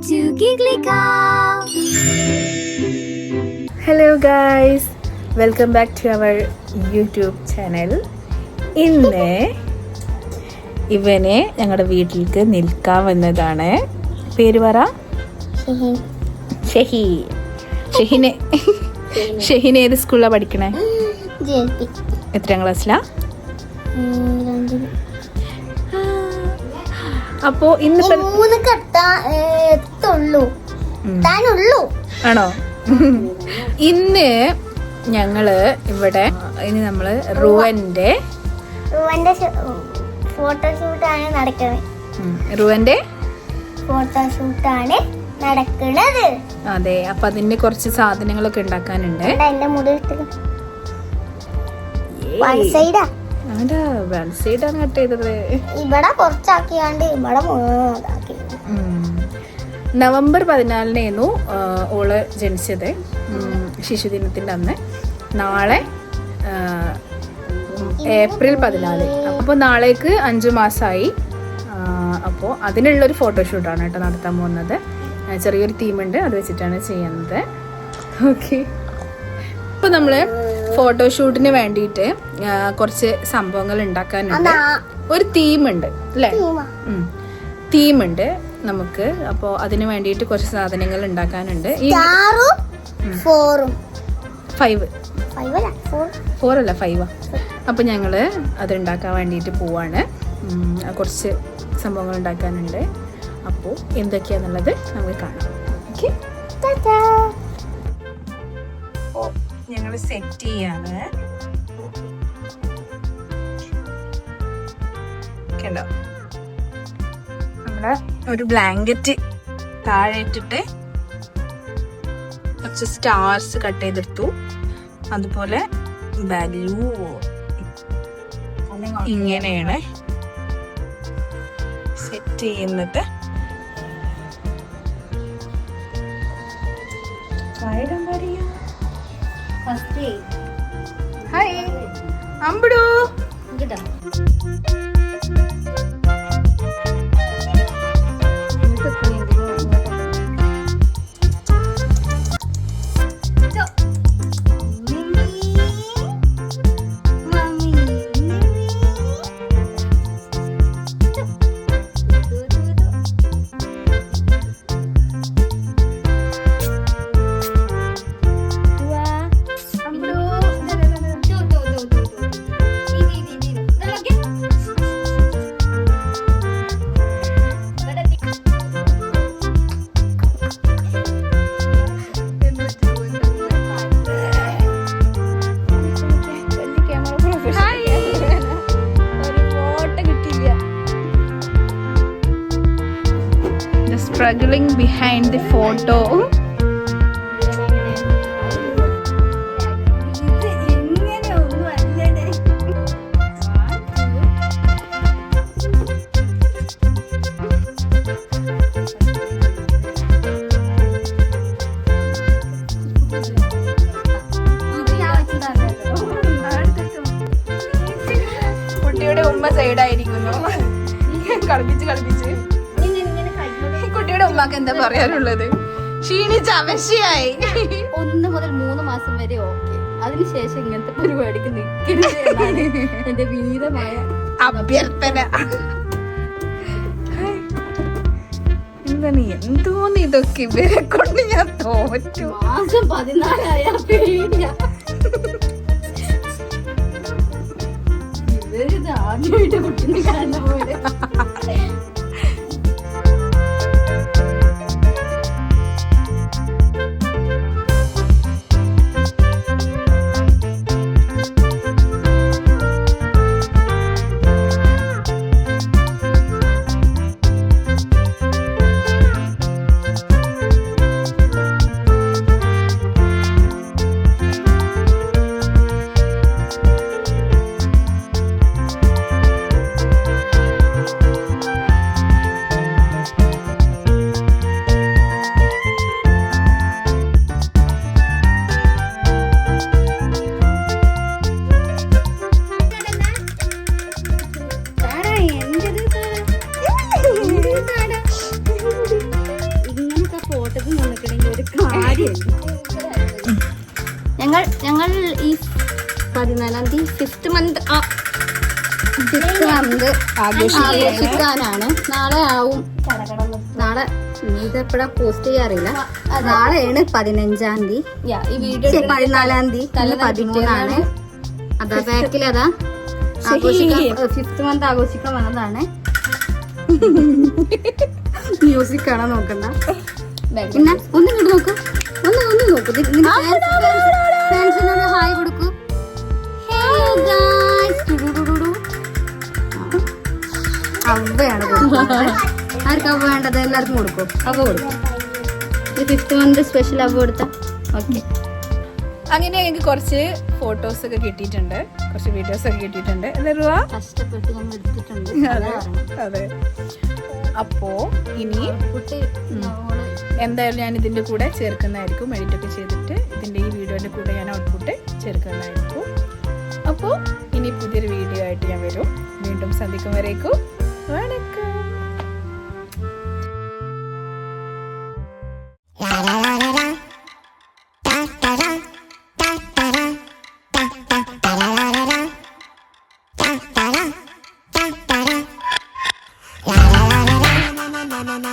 to Giggly Cow. Hello guys, welcome back to our YouTube channel. ഇന്ന് ഇവനെ ഞങ്ങളുടെ വീട്ടിലേക്ക് നിൽക്കാൻ വന്നതാണ്. പേര് പറ. ഷഹീൻ ഏത് സ്കൂളിലാണ് പഠിക്കണേ? എത്രാം ക്ലാസ്സിലാ? അപ്പോ ആണോ? ഇന്ന് ഞങ്ങള് ഇവിടെ ഇനി നമ്മള് റുവന്റെ ഫോട്ടോഷൂട്ടാണ് നടക്കുന്നത്. അതെ, അപ്പൊ അതിന്റെ കുറച്ച് സാധനങ്ങളൊക്കെ ഉണ്ടാക്കാനുണ്ട്. വൺ സൈഡാണ് കട്ട് ചെയ്തത്. ഇവിടെ കുറച്ചാക്കിയാണ്ട് ഇവിടെ നവംബർ 14 ഓള് ജനിച്ചത്, ശിശുദിനത്തിന്റെ അന്ന്. നാളെ ഏപ്രിൽ 14. അപ്പോൾ നാളേക്ക് 5 മാസമായി. അപ്പോൾ അതിനുള്ളൊരു ഫോട്ടോഷൂട്ടാണ് കേട്ടോ നടത്താൻ പോകുന്നത്. ചെറിയൊരു തീമുണ്ട്, അത് വെച്ചിട്ടാണ് ചെയ്യുന്നത്. ഓക്കെ, ഇപ്പോൾ നമ്മൾ ഫോട്ടോഷൂട്ടിന് വേണ്ടിയിട്ട് കുറച്ച് സംഭവങ്ങൾ ഉണ്ടാക്കാനുണ്ട്. ഒരു തീമുണ്ട് അല്ലേ? തീമുണ്ട് നമുക്ക്. അപ്പോൾ അതിന് വേണ്ടിയിട്ട് കുറച്ച് സാധനങ്ങൾ ഉണ്ടാക്കാനുണ്ട്. 5 അപ്പോൾ ഞങ്ങൾ അതുണ്ടാക്കാൻ വേണ്ടിയിട്ട് പോവാണ്. കുറച്ച് സംഭവങ്ങൾ ഉണ്ടാക്കാനുണ്ട്. അപ്പോൾ എന്തൊക്കെയാണെന്നുള്ളത് നമുക്ക് കാണാം. ഓക്കെ, ഞങ്ങൾ സെറ്റ് ചെയ്യാണ്. കണ്ടോ, നമ്മള് ഒരു ബ്ലാങ്കറ്റ് താഴെ ഇട്ടിട്ട് കുറച്ച് സ്റ്റാർസ് കട്ട് ചെയ്തെടുത്തു. അതുപോലെ ബലൂ ഇങ്ങനെയാണ് സെറ്റ് ചെയ്യുന്നത്. Hi അമ്പടു. Struggling behind the photo. കുട്ടിയുടെ ഉമ്മ സൈഡായിരിക്കുന്നു. കളിപ്പിച്ച് കുട്ടിയുടെ ഉമ്മാക്ക് എന്താ പറയാനുള്ളത്? ക്ഷീണിച്ച അവശയായി. 1 മുതൽ 3 മാസം വരെ ഓക്കെ. അതിനുശേഷം ഇങ്ങനത്തെ പരിപാടിക്ക് നിൽക്കരുത് എന്നാണ് എന്റെ വിനീതമായ അഭ്യർത്ഥന. എന്താണ് എന്തോന്ന് ഇതൊക്കെ ഇവരെ കൊണ്ട് ഞാൻ തോറ്റു. മാസം 14 പേടിയാ. ഇവരിത് ആദ്യമായിട്ട് കുട്ടിനെ കാണുന്ന പോലെ. ഞങ്ങൾ ഈ 14-ാം തീയതി 5th മന്ത് ആഘോഷിക്കാനാണ്. നാളെ ആവും. നാളെ ഇതെപ്പോഴാ പോസ്റ്റ് ചെയ്യാറില്ല. നാളെയാണ് 15-ാം തീയതി, ഈ വീഡിയോ 14-ാം തീയതി, 13-ആണ്. അതാ ബാക്കിൽ അതാ ആഘോഷിക്കാൻ 5th മന്ത് ആഘോഷിക്കാൻ വന്നതാണ്. മ്യൂസിക് കാണാൻ നോക്കണ്ട. പിന്നെ ഒന്നിങ്ങോട്ട് നോക്കൂ, ഒന്ന് നോക്കൂ. ഫാൻസിനോട് ഹായ് കൊടുക്കൂ. Hello guys. അവയാണ് ആർക്കും അവ വേണ്ടത്? എല്ലാവർക്കും കൊടുക്കും. അവ കൊടുക്കും. ഈ 5th മന്ത് സ്പെഷ്യൽ അവ കൊടുത്ത. ഓക്കെ. അങ്ങനെ എനിക്ക് കുറച്ച് ഫോട്ടോസ് ഒക്കെ കിട്ടിയിട്ടുണ്ട്, കുറച്ച് വീഡിയോസ് ഒക്കെ കിട്ടിയിട്ടുണ്ട്. എന്താ കഷ്ടപ്പെട്ട് ഞങ്ങൾ എടുത്തിട്ടുണ്ട്. അതെ. അപ്പോ ഇനി എന്തായാലും ഞാൻ ഇതിന്റെ കൂടെ ചേർക്കുന്നതായിരിക്കും. എഡിറ്റ് ഒക്കെ ചെയ്തിട്ട് ഇതിന്റെ ഈ വീഡിയോന്റെ കൂടെ ഞാൻ ഔട്ട്പുട്ട് ചേർക്കുന്നതായിരിക്കും. അപ്പോൾ ഇനി പുതിയൊരു വീഡിയോ ആയിട്ട് ഞാൻ വരും. വീണ്ടും സന്ധിക്കും വരേക്കും വണക്കം. na na